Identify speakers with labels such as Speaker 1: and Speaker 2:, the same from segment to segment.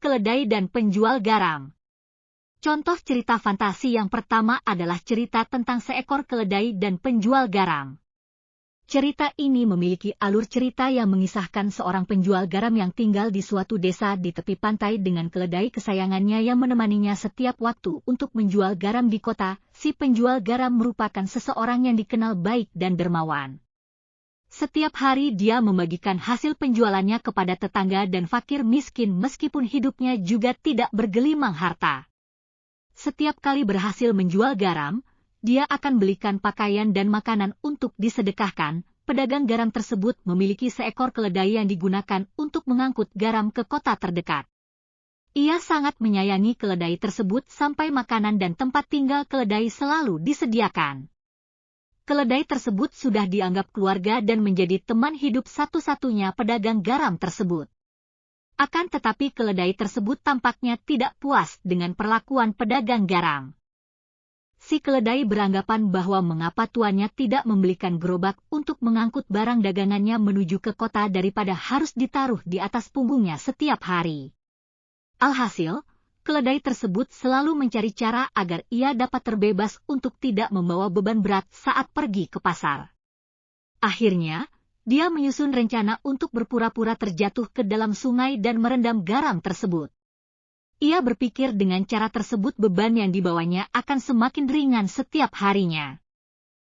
Speaker 1: keledai dan penjual garam. Contoh cerita fantasi yang pertama adalah cerita tentang seekor keledai dan penjual garam. Cerita ini memiliki alur cerita yang mengisahkan seorang penjual garam yang tinggal di suatu desa di tepi pantai dengan keledai kesayangannya yang menemaninya setiap waktu untuk menjual garam di kota. Si penjual garam merupakan seseorang yang dikenal baik dan dermawan. Setiap hari dia membagikan hasil penjualannya kepada tetangga dan fakir miskin meskipun hidupnya juga tidak bergelimang harta. Setiap kali berhasil menjual garam, dia akan belikan pakaian dan makanan untuk disedekahkan. Pedagang garam tersebut memiliki seekor keledai yang digunakan untuk mengangkut garam ke kota terdekat. Ia sangat menyayangi keledai tersebut sampai makanan dan tempat tinggal keledai selalu disediakan. Keledai tersebut sudah dianggap keluarga dan menjadi teman hidup satu-satunya pedagang garam tersebut. Akan tetapi keledai tersebut tampaknya tidak puas dengan perlakuan pedagang garam. Si keledai beranggapan bahwa mengapa tuannya tidak membelikan gerobak untuk mengangkut barang dagangannya menuju ke kota daripada harus ditaruh di atas punggungnya setiap hari. Alhasil, keledai tersebut selalu mencari cara agar ia dapat terbebas untuk tidak membawa beban berat saat pergi ke pasar. Akhirnya, dia menyusun rencana untuk berpura-pura terjatuh ke dalam sungai dan merendam garam tersebut. Ia berpikir dengan cara tersebut beban yang dibawanya akan semakin ringan setiap harinya.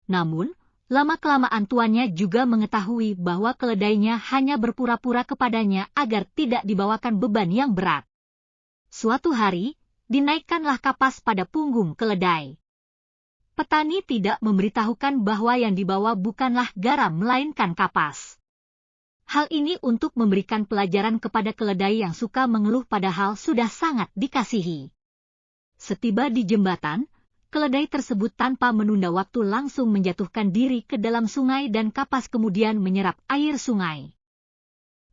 Speaker 1: Namun, lama-kelamaan tuannya juga mengetahui bahwa keledainya hanya berpura-pura kepadanya agar tidak dibawakan beban yang berat. Suatu hari, dinaikkanlah kapas pada punggung keledai. Petani tidak memberitahukan bahwa yang dibawa bukanlah garam melainkan kapas. Hal ini untuk memberikan pelajaran kepada keledai yang suka mengeluh padahal sudah sangat dikasihi. Setiba di jembatan, keledai tersebut tanpa menunda waktu langsung menjatuhkan diri ke dalam sungai dan kapas kemudian menyerap air sungai.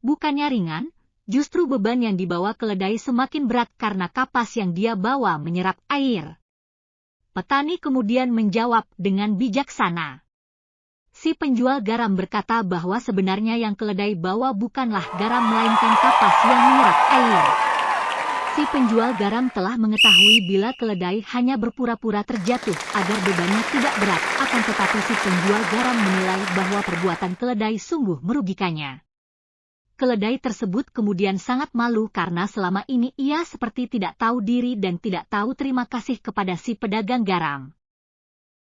Speaker 1: Bukannya ringan, justru beban yang dibawa keledai semakin berat karena kapas yang dia bawa menyerap air. Petani kemudian menjawab dengan bijaksana. Si penjual garam berkata bahwa sebenarnya yang keledai bawa bukanlah garam melainkan kapas yang menyerap air. Si penjual garam telah mengetahui bila keledai hanya berpura-pura terjatuh agar bebannya tidak berat, akan tetapi si penjual garam menilai bahwa perbuatan keledai sungguh merugikannya. Keledai tersebut kemudian sangat malu karena selama ini ia seperti tidak tahu diri dan tidak tahu terima kasih kepada si pedagang garam.